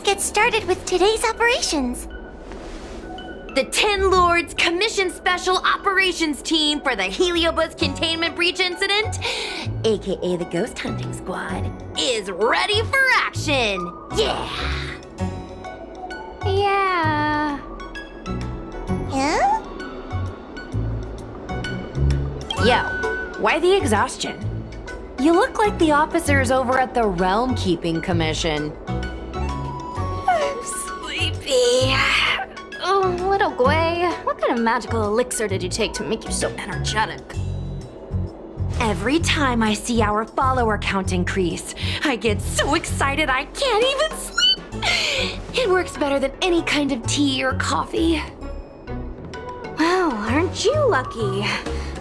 let's get started with today's operations. The Ten Lords Commission Special Operations Team for the Heliobus Containment Breach Incident, aka the Ghost Hunting Squad, is ready for action! Yeah! Yeah? Yo, why the exhaustion? You look like the officers over at the Realm Keeping Commission. I'm sleepy. Oh, little Gwei, what kind of magical elixir did you take to make you so energetic? Every time I see our follower count increase, I get so excited I can't even sleep. It works better than any kind of tea or coffee. Well, aren't you lucky?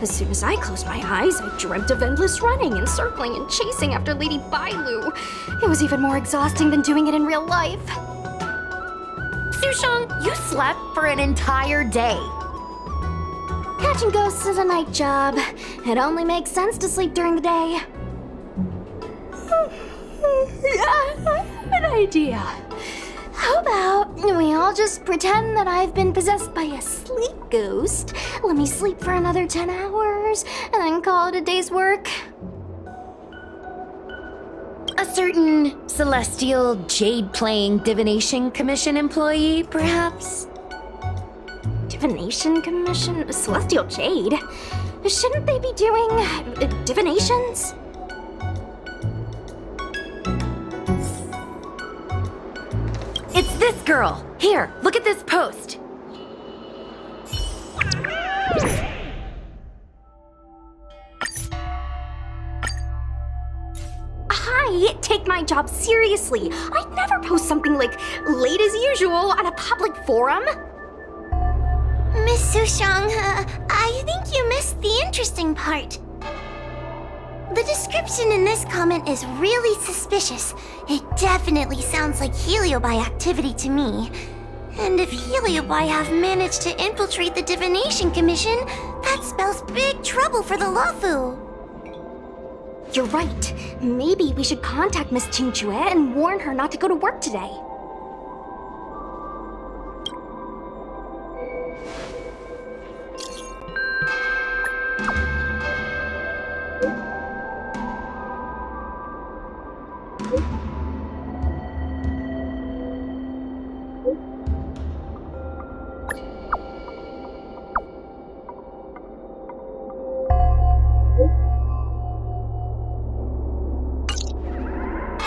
As soon as I closed my eyes, I dreamt of endless running and circling and chasing after Lady Bailu. It was even more exhausting than doing it in real life. Sushang, you slept for an entire day. Catching ghosts is a night job. It only makes sense to sleep during the day. I have an idea. How about we all just pretend that I've been possessed by a sleep ghost? Let me sleep for another 10 hours, and then call it a day's work. A certain celestial jade-playing divination commission employee, perhaps? Divination Commission? Celestial Jade? Shouldn't they be doing divinations? It's this girl. Here, look at this post. I take my job seriously. I'd never post something like late as usual on a public forum. Miss Sushang, I think you missed the interesting part. The description in this comment is really suspicious. It definitely sounds like Heliobi activity to me. And if Heliobi have managed to infiltrate the Divination Commission, that spells big trouble for the Luofu. You're right. Maybe we should contact Miss Qingchue and warn her not to go to work today.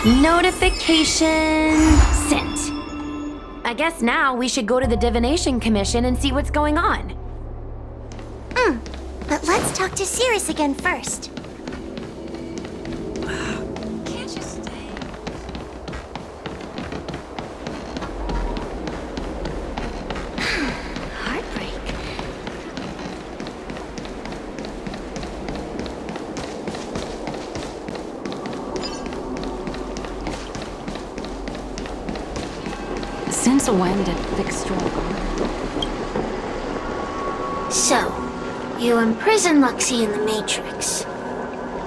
Notification sent. I guess now we should go to the Divination Commission and see what's going on. But let's talk to Cirrus again first. Can't you stay? Heartbreak. Since when did Vic stroll? So, you imprisoned Luxie in the Matrix.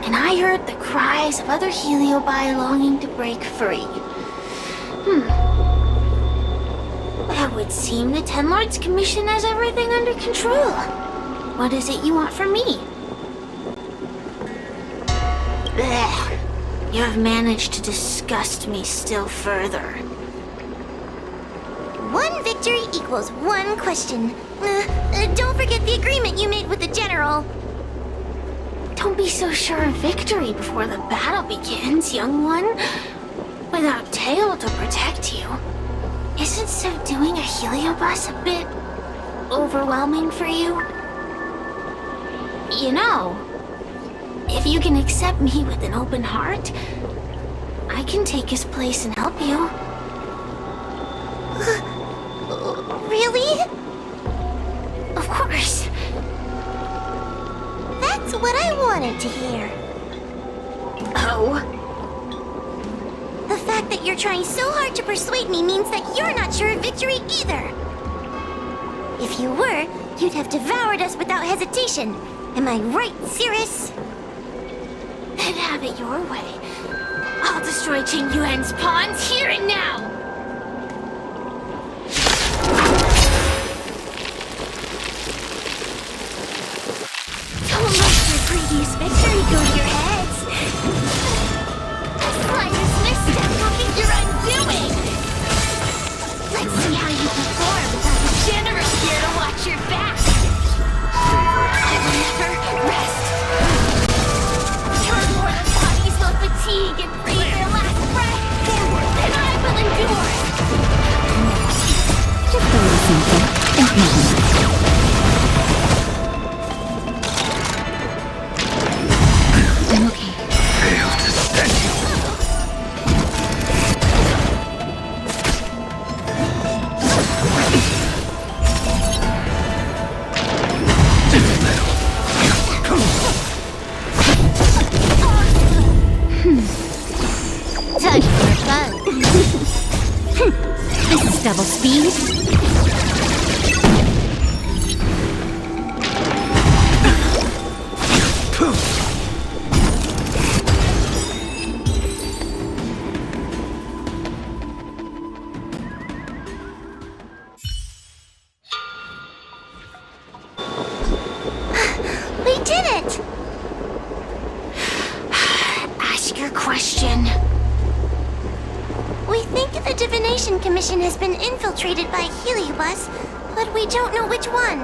And I heard the cries of other Heliobi longing to break free. That would seem the Ten Lords Commission has everything under control. What is it you want from me? Blech. You have managed to disgust me still further. One victory equals one question. Don't forget the agreement you made with the General. Don't be so sure of victory before the battle begins, young one. Without Tail to protect you, isn't subduing a Heliobus a bit overwhelming for you? You know, if you can accept me with an open heart, I can take his place and help you. Really? Of course. That's what I wanted to hear. Oh? The fact that you're trying so hard to persuade me means that you're not sure of victory either. If you were, you'd have devoured us without hesitation. Am I right, Cirrus? Then have it your way. I'll destroy Qing Yuan's pawns here and now! might go to your heads. A slightest misstep will be your undoing. Let's see how you perform without the general here to watch your back. I will never rest. Your mortal bodies will fatigue and breathe their last breath. Then I will endure. Just a little simple. And nothing. I'm okay. Fail to stand you. Time for fun. This is double speed. We did it! Ask your question. We think the Divination Commission has been infiltrated by Heliobus, but we don't know which one.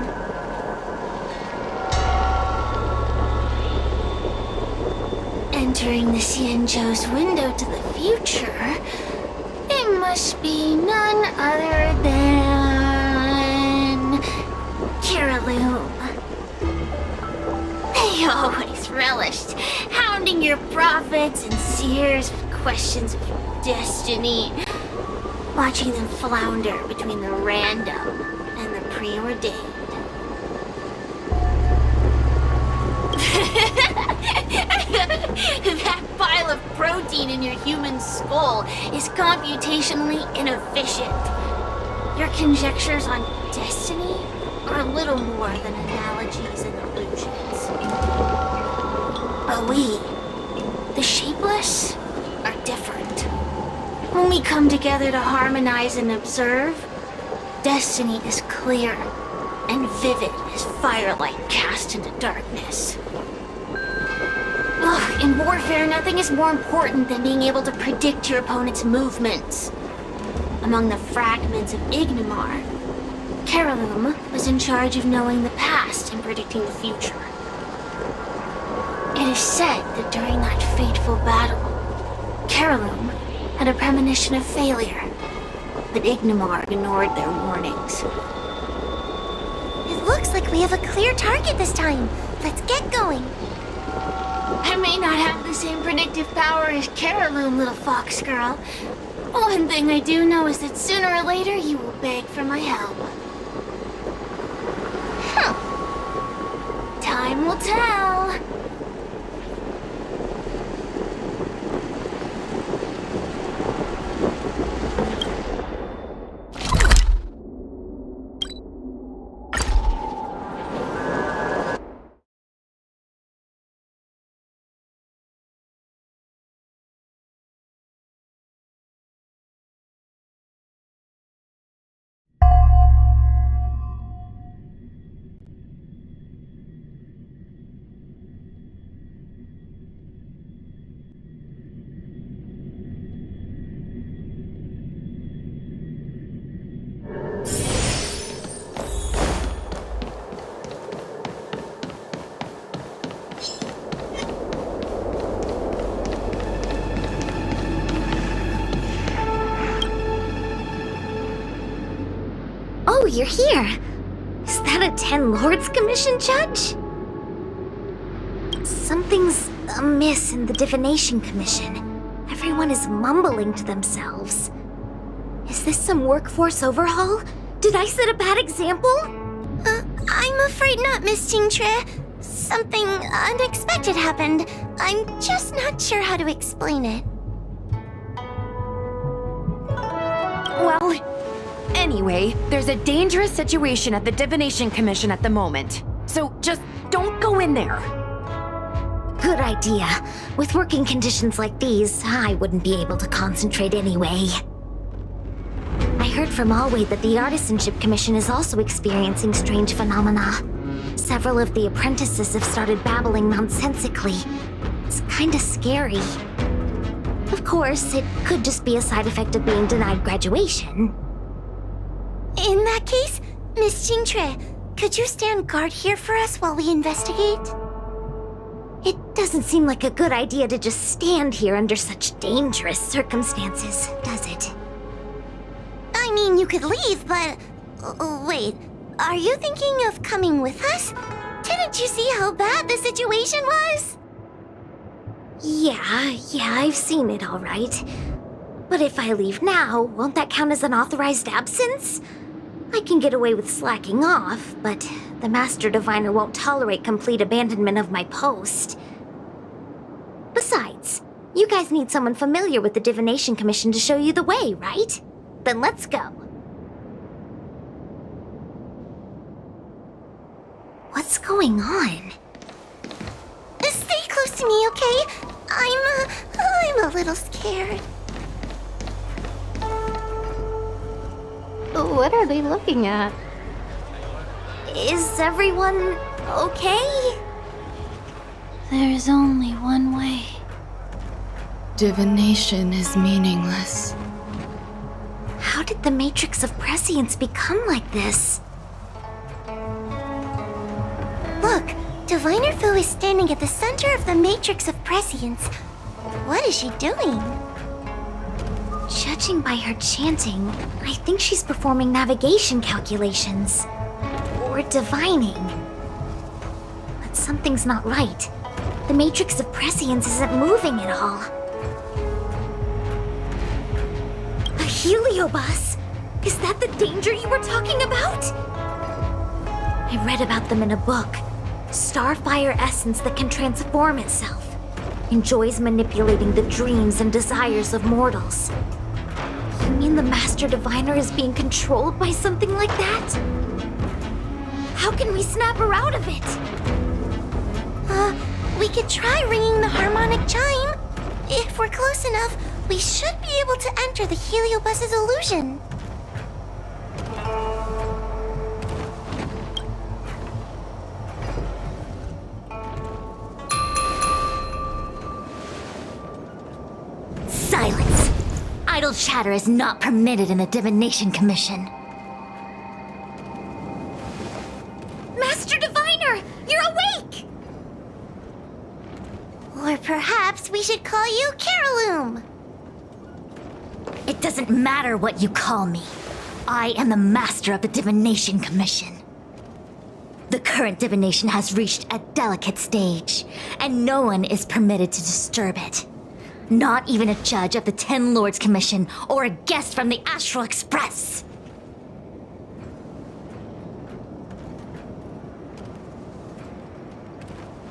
Entering the Xianzhou's window to the future, it must be none other than Caraloom. They always relished hounding your prophets and seers with questions of destiny, watching them flounder between the random and the preordained. That pile of protein in your human skull is computationally inefficient. Your conjectures on destiny are little more than analogies and illusions. But we, the shapeless, are different. When we come together to harmonize and observe, destiny is clear and vivid as firelight cast into darkness. Ugh, in warfare, nothing is more important than being able to predict your opponent's movements. Among the fragments of Ignimar, Caraloom was in charge of knowing the past and predicting the future. It is said that during that fateful battle, Caraloom had a premonition of failure, but Ignimar ignored their warnings. It looks like we have a clear target this time. Let's get going. I may not have the same predictive power as Caraloom, little fox girl. One thing I do know is that sooner or later you will beg for my help. Time will tell. Oh, you're here. Is that a 10 Lords Commission judge? Something's amiss in the Divination Commission. Everyone is mumbling to themselves. Is this some workforce overhaul? Did I set a bad example? I'm afraid not, Miss Tingtre. Something unexpected happened. I'm just not sure how to explain it. Well, anyway, there's a dangerous situation at the Divination Commission at the moment. So just don't go in there. Good idea. With working conditions like these, I wouldn't be able to concentrate anyway. I heard from Alway that the Artisanship Commission is also experiencing strange phenomena. Several of the apprentices have started babbling nonsensically, It's kinda scary. Of course, it could just be a side effect of being denied graduation. In that case, Miss Jingtre, could you stand guard here for us while we investigate? It doesn't seem like a good idea to just stand here under such dangerous circumstances, does it? I mean, you could leave, but... wait, are you thinking of coming with us? Didn't you see how bad the situation was? Yeah, I've seen it all right. But if I leave now, won't that count as an authorized absence? I can get away with slacking off, but the Master Diviner won't tolerate complete abandonment of my post. Besides, you guys need someone familiar with the Divination Commission to show you the way, right? Then let's go. What's going on? Stay close to me, okay? I'm a little scared. What are they looking at? Is everyone okay? There's only one way. Divination is meaningless. How did the Matrix of Prescience become like this? Look, Diviner Fu is standing at the center of the Matrix of Prescience. What is she doing? Judging by her chanting, I think she's performing navigation calculations. Or divining. But something's not right. The Matrix of Prescience isn't moving at all. A heliobus? Is that the danger you were talking about? I read about them in a book. Starfire essence that can transform itself. Enjoys manipulating the dreams and desires of mortals. You mean the Master Diviner is being controlled by something like that? How can we snap her out of it? We could try ringing the harmonic chime. If we're close enough, we should be able to enter the heliobus's illusion. Silence! Idle chatter is not permitted in the Divination Commission. Master Diviner, you're awake! Or perhaps we should call you Caroloom. It doesn't matter what you call me. I am the master of the Divination Commission. The current divination has reached a delicate stage, and no one is permitted to disturb it. Not even a judge of the Ten Lords Commission or a guest from the Astral Express.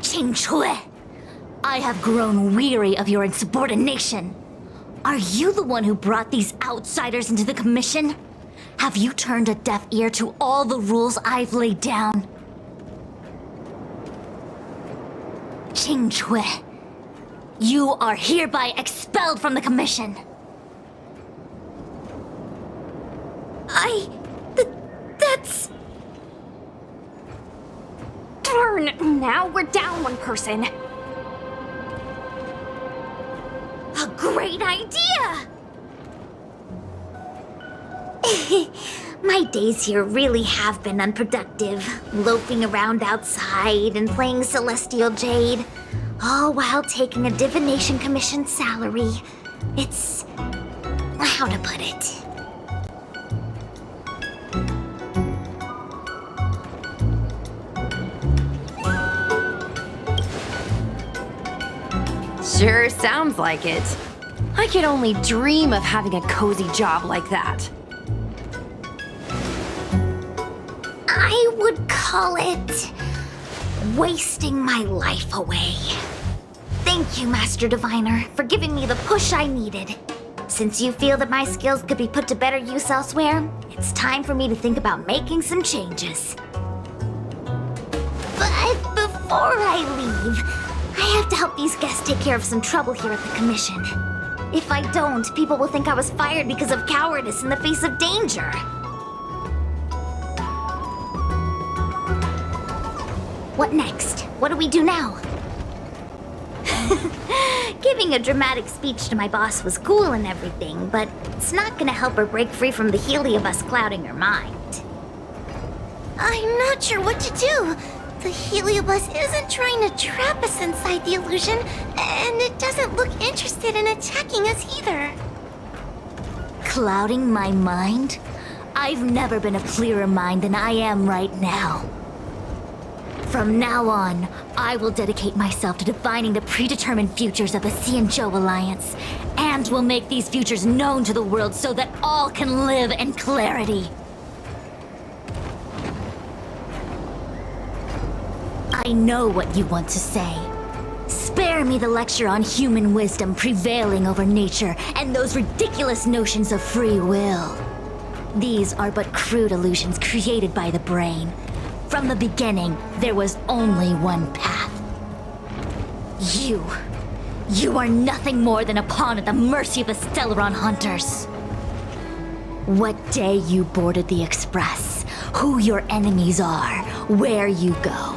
Qing Chui, I have grown weary of your insubordination. Are you the one who brought these outsiders into the commission? Have you turned a deaf ear to all the rules I've laid down? Qing Chui, you are hereby expelled from the commission. That's... Darn! Now we're down one person. a great idea! My days here really have been unproductive, loafing around outside and playing Celestial Jade, all while taking a Divination Commission salary. It's... how to put it? Sure sounds like it. I could only dream of having a cozy job like that. I would call it... wasting my life away. Thank you, Master Diviner, for giving me the push I needed. Since you feel that my skills could be put to better use elsewhere, it's time for me to think about making some changes. But before I leave, I have to help these guests take care of some trouble here at the Commission. If I don't, people will think I was fired because of cowardice in the face of danger. What next? What do we do now? Giving a dramatic speech to my boss was cool and everything, but it's not gonna help her break free from the heliobus clouding her mind. I'm not sure what to do. The heliobus isn't trying to trap us inside the illusion, and it doesn't look interested in attacking us either. Clouding my mind? I've never been a clearer mind than I am right now. From now on, I will dedicate myself to defining the predetermined futures of the Xianzhou Alliance, and will make these futures known to the world so that all can live in clarity. I know what you want to say. Spare me the lecture on human wisdom prevailing over nature and those ridiculous notions of free will. These are but crude illusions created by the brain. From the beginning, there was only one path. You are nothing more than a pawn at the mercy of the Stellaron hunters. What day you boarded the Express, who your enemies are, where you go.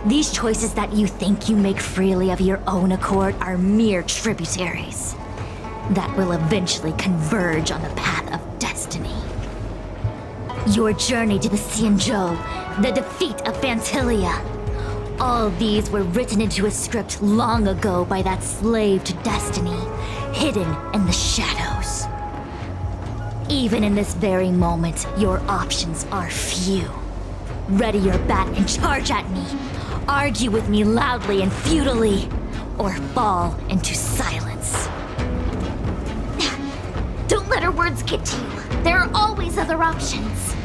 These choices that you think you make freely of your own accord are mere tributaries that will eventually converge on the path of destiny. Your journey to the Xianzhou, the defeat of Phantilia, all these were written into a script long ago by that slave to destiny, hidden in the shadows. Even in this very moment, your options are few. Ready your bat and charge at me. Argue with me loudly and futilely, or fall into silence. Don't let her words get to you. There are always other options.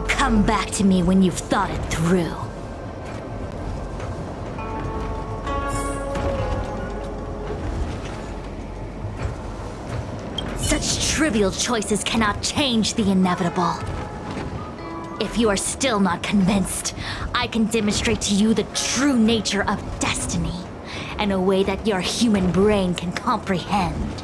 Come back to me when you've thought it through. Such trivial choices cannot change the inevitable. If you are still not convinced, I can demonstrate to you the true nature of destiny in a way that your human brain can comprehend.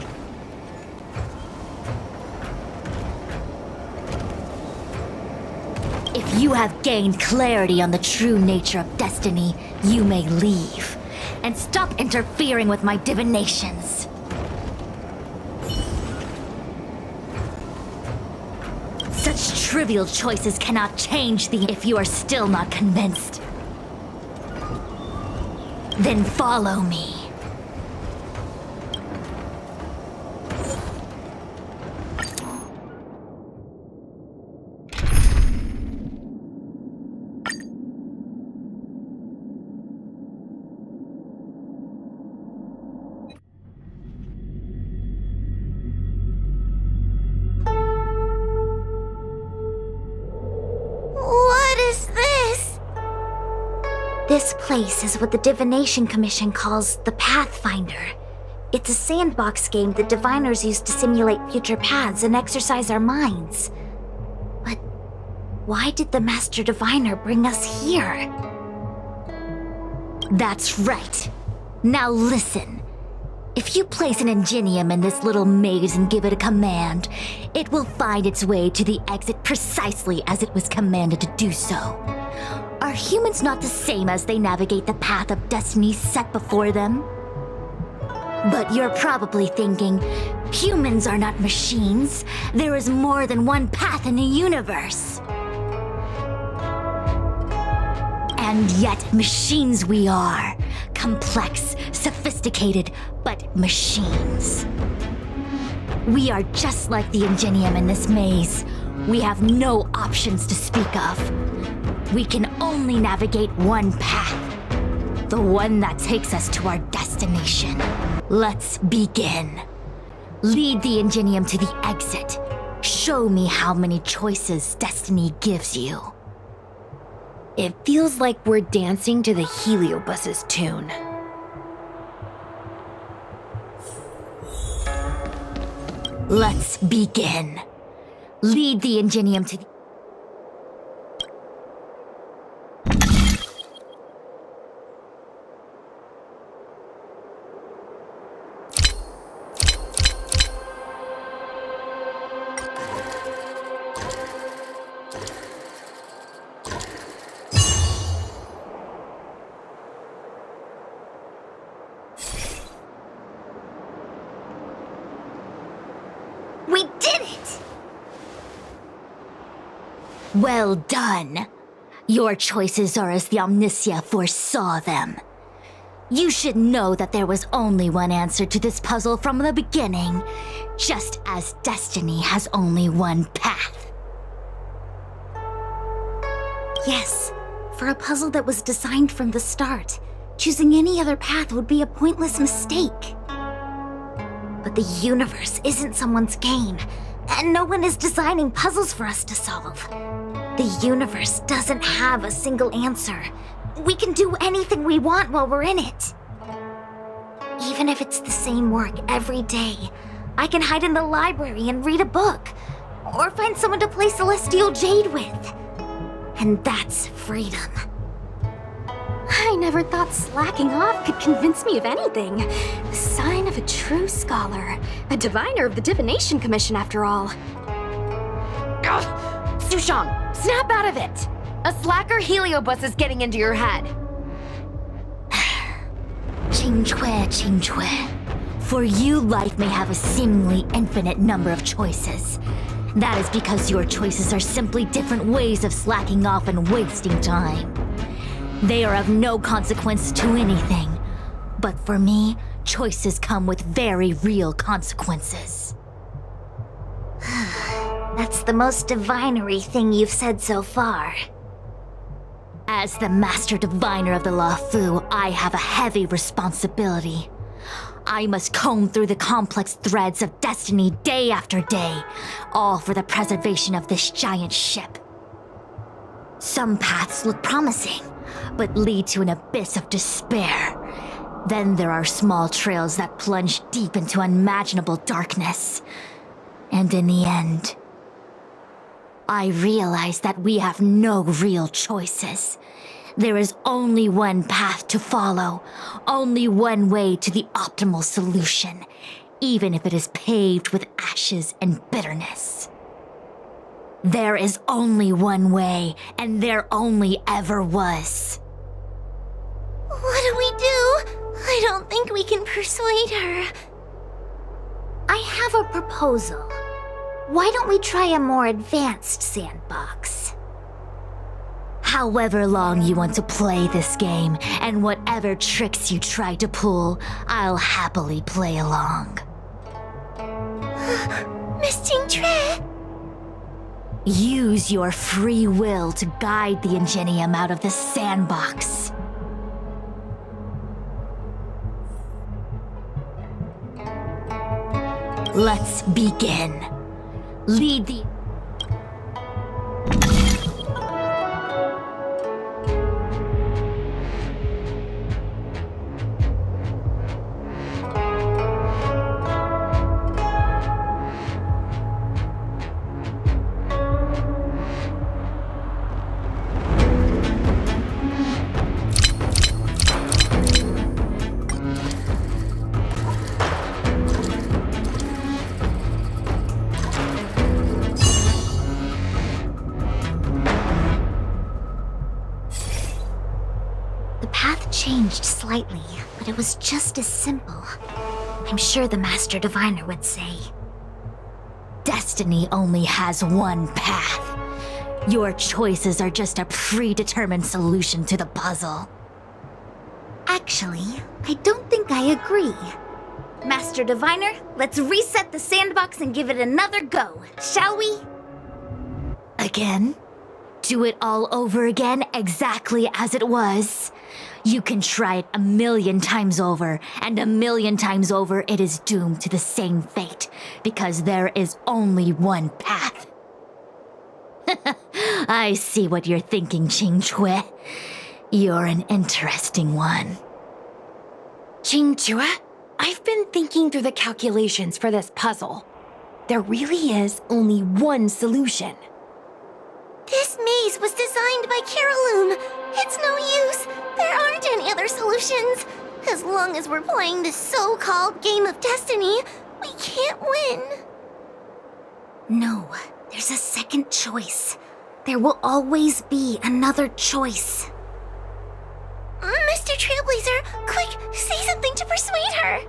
If you have gained clarity on the true nature of destiny, you may leave and stop interfering with my divinations. Such trivial choices cannot change the... If you are still not convinced, then follow me. This place is what the Divination Commission calls the Pathfinder. It's a sandbox game that diviners use to simulate future paths and exercise our minds. But why did the Master Diviner bring us here? That's right. Now listen. If you place an ingenium in this little maze and give it a command, it will find its way to the exit precisely as it was commanded to do so. Are humans not the same as they navigate the path of destiny set before them? But you're probably thinking, humans are not machines. There is more than one path in the universe. And yet, machines we are. Complex, sophisticated, but machines. We are just like the ingenium in this maze. We have no options to speak of. We can only navigate one path. The one that takes us to our destination. Let's begin. Lead the ingenium to the exit. Show me how many choices destiny gives you. It feels like we're dancing to the Heliobus's tune. Let's begin. Lead the ingenium to the... We did it! Well done. Your choices are as the Omnicia foresaw them. You should know that there was only one answer to this puzzle from the beginning, just as destiny has only one path. Yes, for a puzzle that was designed from the start, choosing any other path would be a pointless mistake. But the universe isn't someone's game, and no one is designing puzzles for us to solve. The universe doesn't have a single answer. We can do anything we want while we're in it. Even if it's the same work every day, I can hide in the library and read a book, or find someone to play Celestial Jade with. And that's freedom. I never thought slacking off could convince me of anything. The sign of a true scholar. A diviner of the Divination Commission, after all. Ugh! Sushang, snap out of it! A slacker heliobus is getting into your head. Qingque. For you, life may have a seemingly infinite number of choices. That is because your choices are simply different ways of slacking off and wasting time. They are of no consequence to anything. But for me, choices come with very real consequences. That's the most divinery thing you've said so far. As the Master Diviner of the Luofu, I have a heavy responsibility. I must comb through the complex threads of destiny day after day, all for the preservation of this giant ship. Some paths look promising, but lead to an abyss of despair. Then there are small trails that plunge deep into unimaginable darkness. And in the end, I realize that we have no real choices. There is only one path to follow, only one way to the optimal solution, even if it is paved with ashes and bitterness. There is only one way, and there only ever was. What do we do? I don't think we can persuade her. I have a proposal. Why don't we try a more advanced sandbox? However long you want to play this game, and whatever tricks you try to pull, I'll happily play along. Miss Qingque! Use your free will to guide the Ingenium out of the sandbox. Let's begin. Lead the... Changed slightly, but it was just as simple. I'm sure the Master Diviner would say. Destiny only has one path. Your choices are just a predetermined solution to the puzzle. Actually, I don't think I agree. Master Diviner, let's reset the sandbox and give it another go, shall we? Again? Do it all over again, exactly as it was. You can try it 1,000,000 times over, and 1,000,000 times over it is doomed to the same fate, because there is only one path. I see what you're thinking, Qingque. You're an interesting one. Qingque, I've been thinking through the calculations for this puzzle. There really is only one solution. This maze was designed by Caroloom. It's no use. There aren't any other solutions. As long as we're playing this so-called game of destiny, we can't win. No, there's a second choice. There will always be another choice. Mr. Trailblazer, quick, say something to persuade her!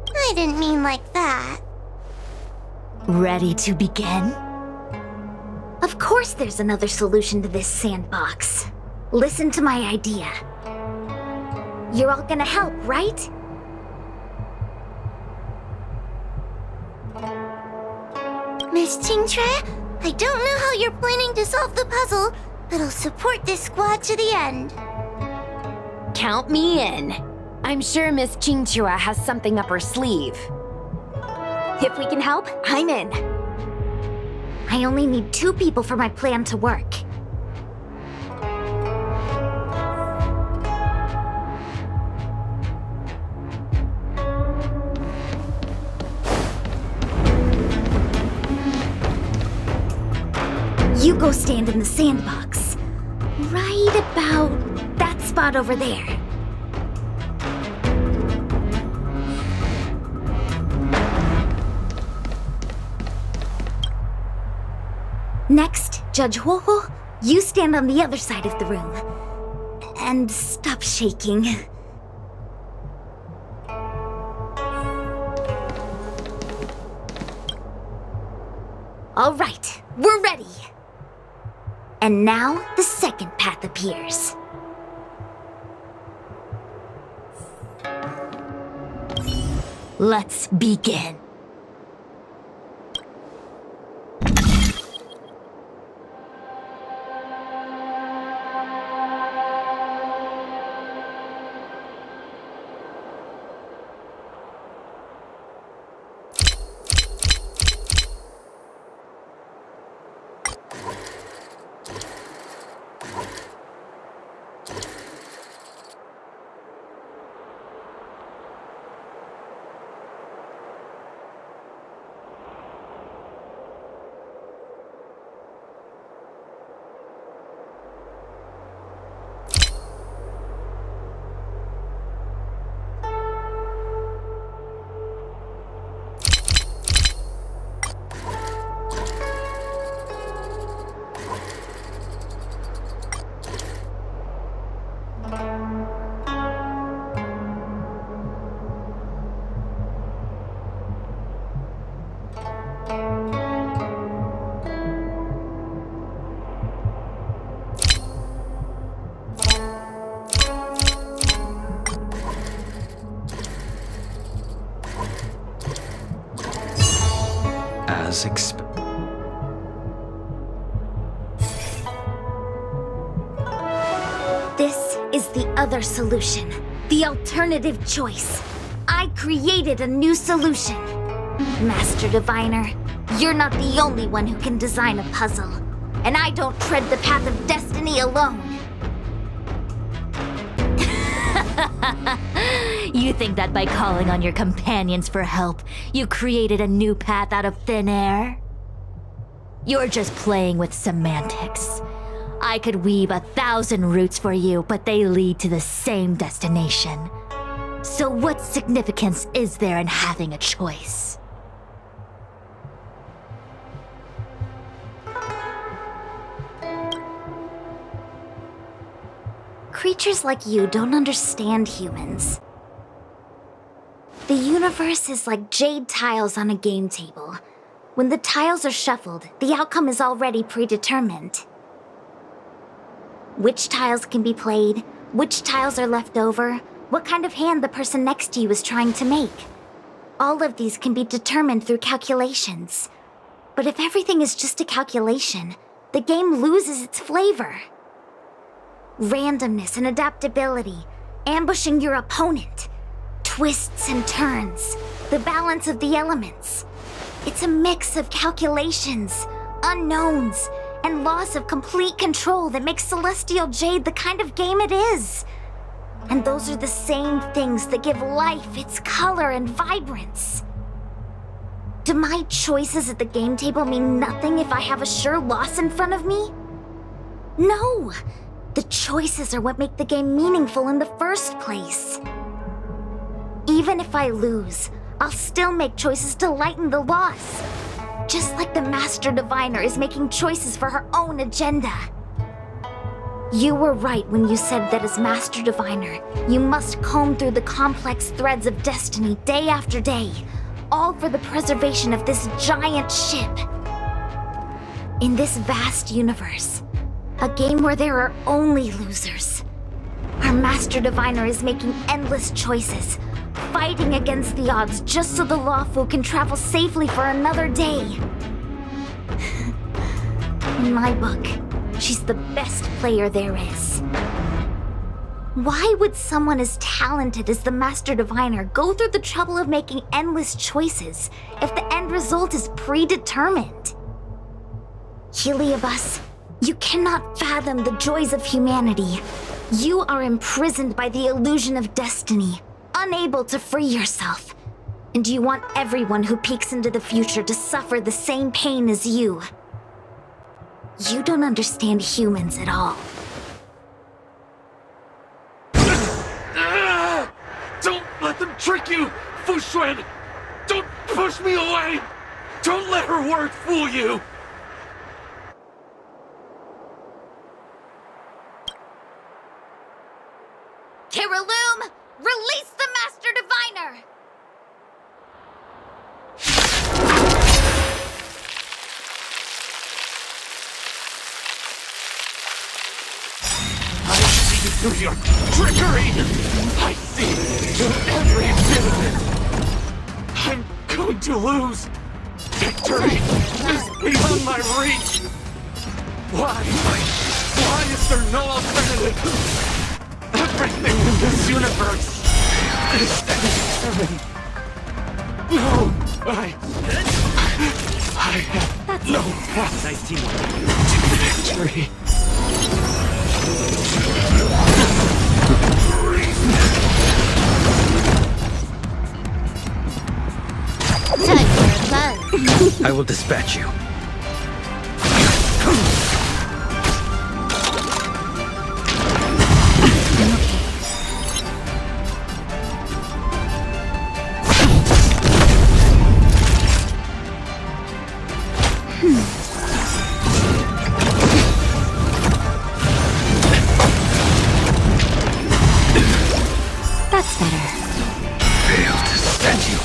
I didn't mean like that. Ready to begin? Of course there's another solution to this sandbox. Listen to my idea. You're all gonna help, right? Miss Qingtre, I don't know how you're planning to solve the puzzle, but I'll support this squad to the end. Count me in. I'm sure Miss Qingchua has something up her sleeve. If we can help, I'm in. I only need 2 people for my plan to work. You go stand in the sandbox. Right about that spot over there. Next, Judge Huohuo, you stand on the other side of the room. And stop shaking. All right, we're ready. And now the second path appears. Let's begin. As expected. This is the other solution, the alternative choice. I created a new solution. Master Diviner, you're not the only one who can design a puzzle, and I don't tread the path of destiny alone. You think that by calling on your companions for help, you created a new path out of thin air? You're just playing with semantics. I could weave 1,000 routes for you, but they lead to the same destination. So what significance is there in having a choice? Creatures like you don't understand humans. The universe is like jade tiles on a game table. When the tiles are shuffled, the outcome is already predetermined. Which tiles can be played, which tiles are left over, what kind of hand the person next to you is trying to make. All of these can be determined through calculations. But if everything is just a calculation, the game loses its flavor. Randomness and adaptability, ambushing your opponent, twists and turns, the balance of the elements. It's a mix of calculations, unknowns, and loss of complete control that makes Celestial Jade the kind of game it is. And those are the same things that give life its color and vibrance. Do my choices at the game table mean nothing if I have a sure loss in front of me? No! The choices are what make the game meaningful in the first place. Even if I lose, I'll still make choices to lighten the loss. Just like the Master Diviner is making choices for her own agenda. You were right when you said that as Master Diviner, you must comb through the complex threads of destiny day after day, all for the preservation of this giant ship. In this vast universe, a game where there are only losers, our Master Diviner is making endless choices, fighting against the odds just so the Lawfu can travel safely for another day. In my book, she's the best player there is. Why would someone as talented as the Master Diviner go through the trouble of making endless choices if the end result is predetermined? Heliobus, you cannot fathom the joys of humanity. You are imprisoned by the illusion of destiny, unable to free yourself. And you want everyone who peeks into the future to suffer the same pain as you. You don't understand humans at all. Don't let them trick you, Fuxuan! Don't push me away! Don't let her words fool you! Kiriloom, release the Master Diviner! I see through your trickery! I see through every bit of it! I'm going to lose! Victory is beyond my reach! Why? Why is there no alternative? Everything in this universe is determined. No, I have no path to victory. Time for a buzz. I will dispatch you. That's better. Failed to stand you.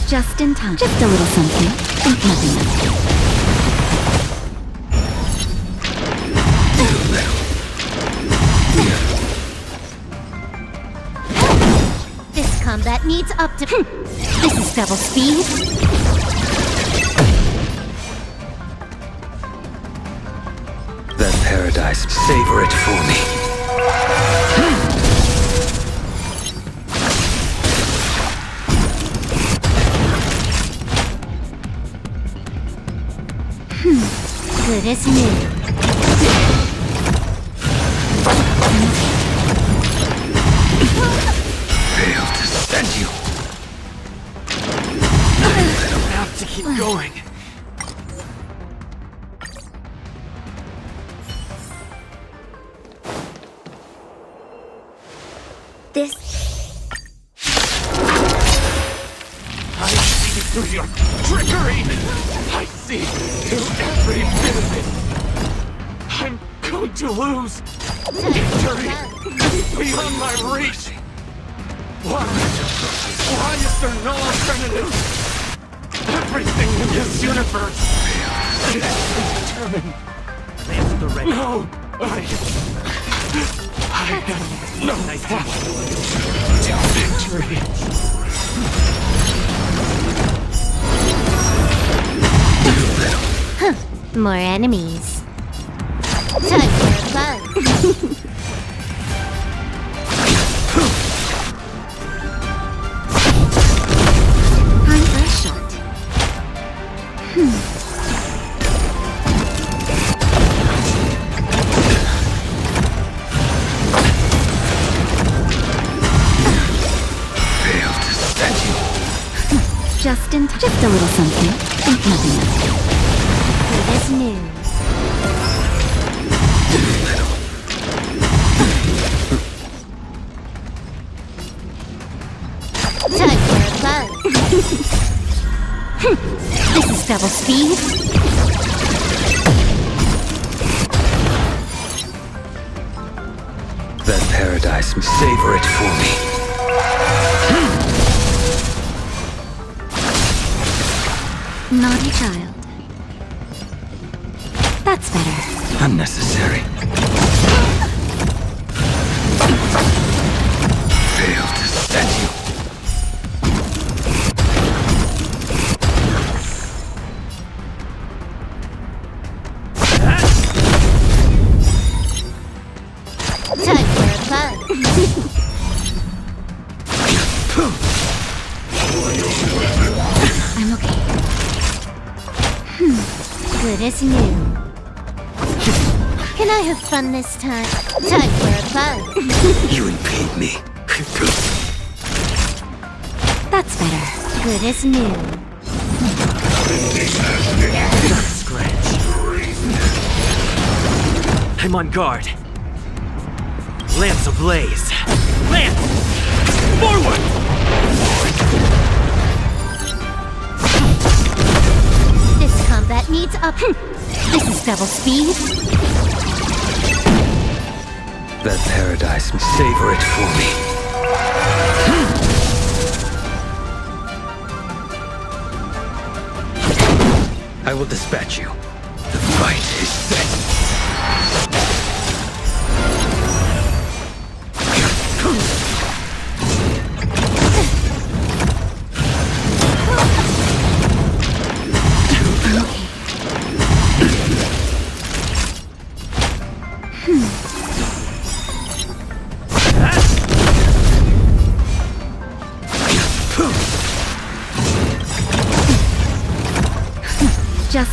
Just in time. Just a little something. Think nothing of it. This combat needs up to... This is double speed. That paradise, savor it for me. Good as new. Failed to stand you. I don't have to keep going. This... I see through your trickery! I see through every bit of it! I'm going to lose! Victory is beyond my reach! Why is there no alternative? Everything in this universe is determined. No, I have no path to victory. More enemies. Time for a buzz. Time for a shot. Failed to stand you. Just in time. Just a little something. Think nothing of it. Good as new. Time for a buzz. This is double speed. That paradise, savor it for me. Naughty child. That's better. Unnecessary. Failed to set you. Time for a buzz. I'm okay. Good as new. Can I have fun this time? Time for a buzz. You impede me. That's better. Good as new. Scratch. I'm on guard. Lance ablaze. Lance! Forward! This combat needs up. This is double speed. That paradise, savor it for me. I will dispatch you. The fight is set.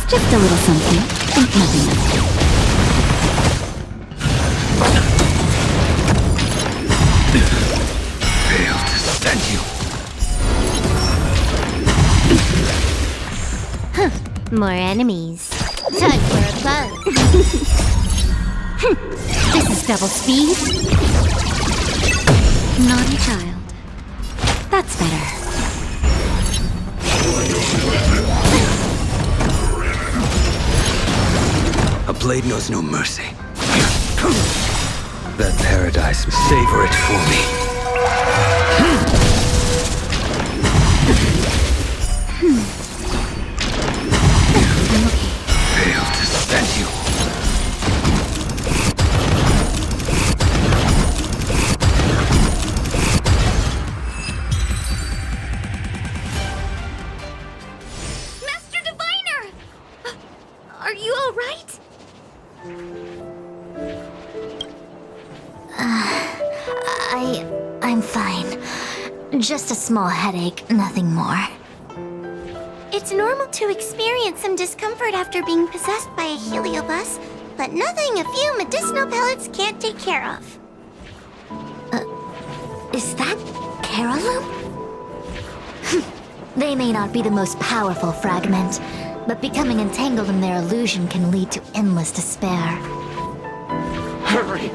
Just a little something. Think nothing of it. Failed to set you. More enemies. Time for a buzz. This is double speed. Naughty child. That's better. A blade knows no mercy. That paradise, savor it for me. Failed to set you. Master Diviner! Are you all right? I'm fine. Just a small headache, nothing more. It's normal to experience some discomfort after being possessed by a heliobus, but nothing a few medicinal pellets can't take care of. Is that Carolum? They may not be the most powerful fragment, but becoming entangled in their illusion can lead to endless despair. Hurry!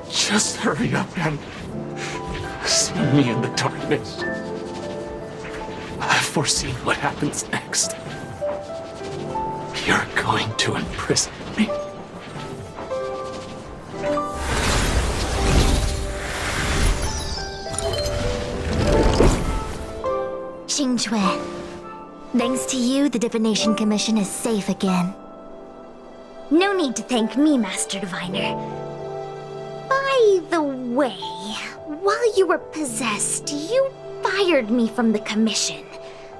Just hurry up and see me in the darkness. I've foreseen what happens next. You're going to imprison me. Xingque, thanks to you, the Divination Commission is safe again. No need to thank me, Master Diviner. By the way, while you were possessed, you fired me from the commission.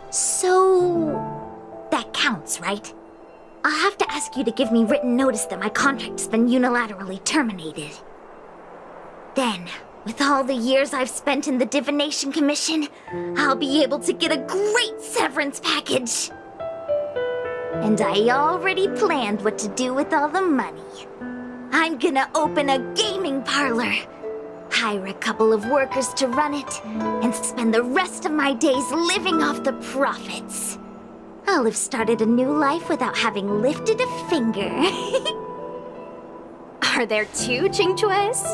So that counts, right? I'll have to ask you to give me written notice that my contract's been unilaterally terminated. Then, with all the years I've spent in the Divination Commission, I'll be able to get a great severance package. And I already planned what to do with all the money. I'm gonna open a gaming parlor, hire a couple of workers to run it, and spend the rest of my days living off the profits. I'll have started a new life without having lifted a finger. Are there two Qingques?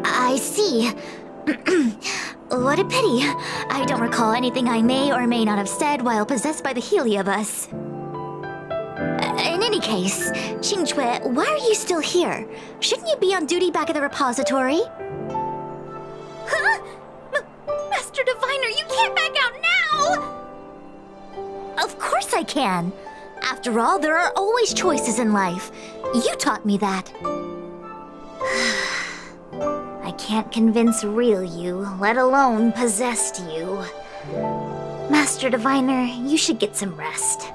I see. What a pity. I don't recall anything I may or may not have said while possessed by the Heliobus. In any case, Qingque, why are you still here? Shouldn't you be on duty back at the repository? Huh? Master Diviner, you can't back out now! Of course I can. After all, there are always choices in life. You taught me that. I can't convince real you, let alone possessed you. Master Diviner, you should get some rest.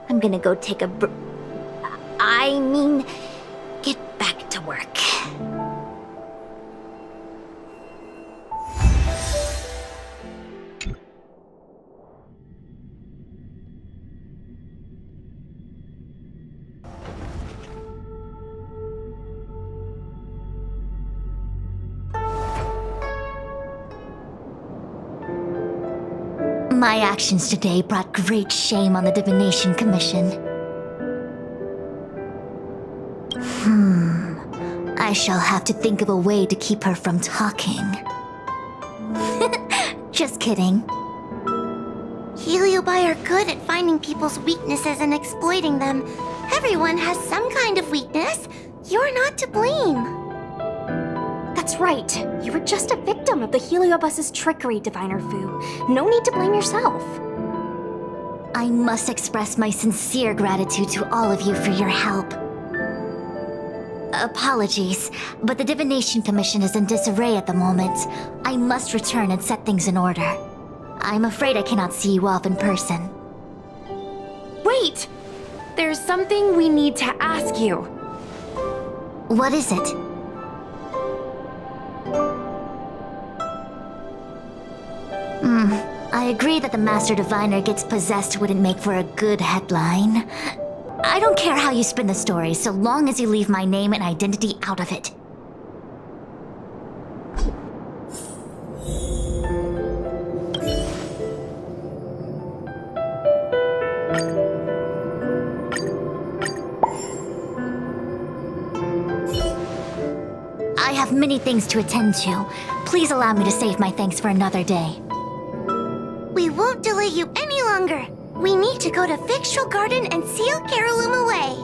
I'm gonna go take a get back to work. My actions today brought great shame on the Divination Commission. I shall have to think of a way to keep her from talking. Just kidding. Heliobi are good at finding people's weaknesses and exploiting them. Everyone has some kind of weakness. You're not to blame. That's right. You were just a victim of the Heliobus's trickery, Diviner Fu. No need to blame yourself. I must express my sincere gratitude to all of you for your help. Apologies, but the Divination Commission is in disarray at the moment. I must return and set things in order. I'm afraid I cannot see you off in person. Wait! There's something we need to ask you. What is it? I agree that the Master Diviner gets possessed wouldn't make for a good headline. I don't care how you spin the story, so long as you leave my name and identity out of it. I have many things to attend to. Please allow me to save my thanks for another day. We won't delay you any longer. We need to go to Fictional Garden and seal Carolum away.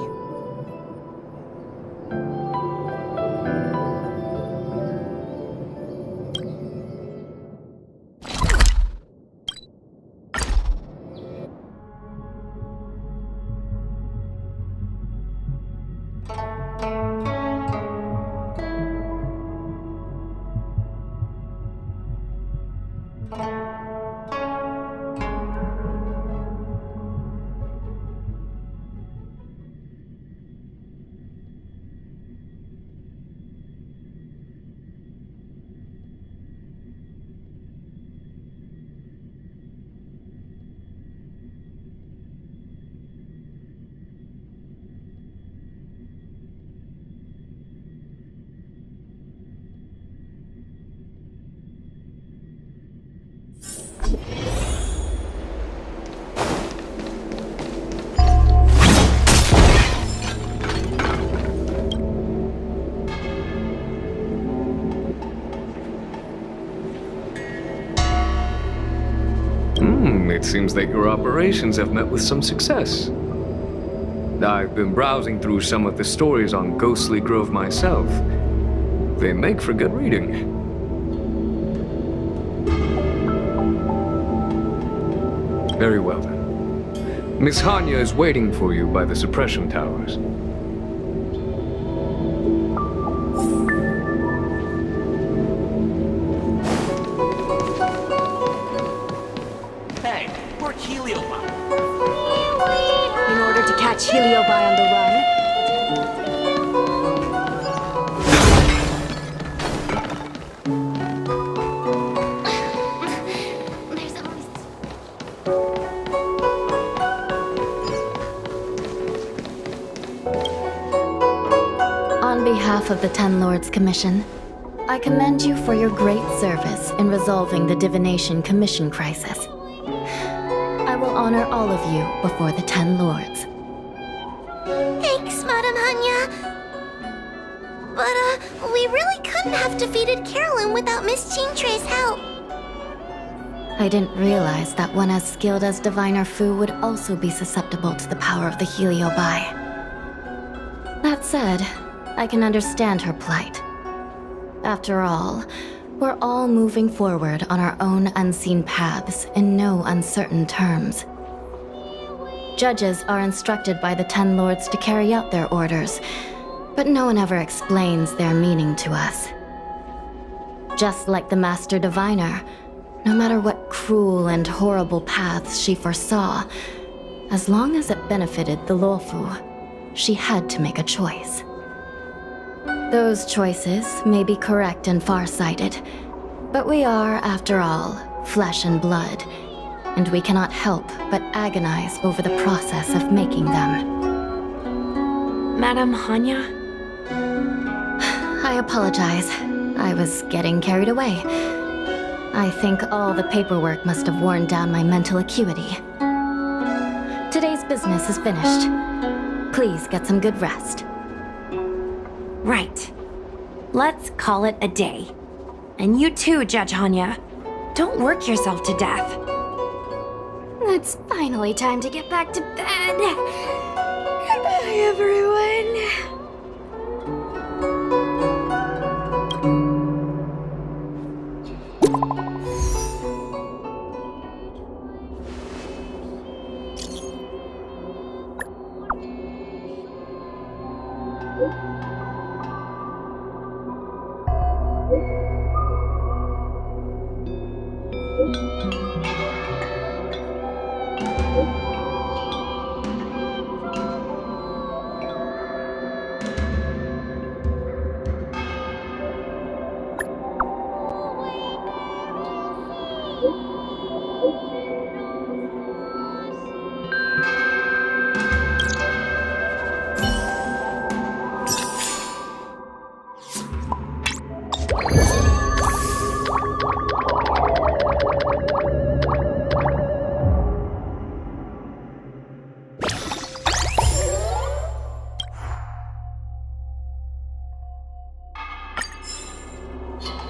It seems that your operations have met with some success. I've been browsing through some of the stories on Ghastly Grove myself. They make for good reading. Very well then. Miss Hanya is waiting for you by the suppression towers. Hey, we're Heliobi. In order to catch Heliobi on the run, On behalf of the Ten Lords Commission, I commend you for your great service in resolving the Divination Commission crisis. I will honor all of you before the Ten Lords. Thanks, Madame Hanya. But, we really couldn't have defeated Carolyn without Miss Qingtre's help. I didn't realize that one as skilled as Diviner Fu would also be susceptible to the power of the Heliobi. That said, I can understand her plight. After all, we're all moving forward on our own unseen paths in no uncertain terms. Judges are instructed by the Ten Lords to carry out their orders, but no one ever explains their meaning to us. Just like the Master Diviner, no matter what cruel and horrible paths she foresaw, as long as it benefited the Luofu, she had to make a choice. Those choices may be correct and far-sighted, but we are, after all, flesh and blood, and we cannot help but agonize over the process of making them. Madame Hanya? I apologize. I was getting carried away. I think all the paperwork must have worn down my mental acuity. Today's business is finished. Please get some good rest. Right. Let's call it a day. And you too, Judge Hanya. Don't work yourself to death. It's finally time to get back to bed. Goodbye, everyone.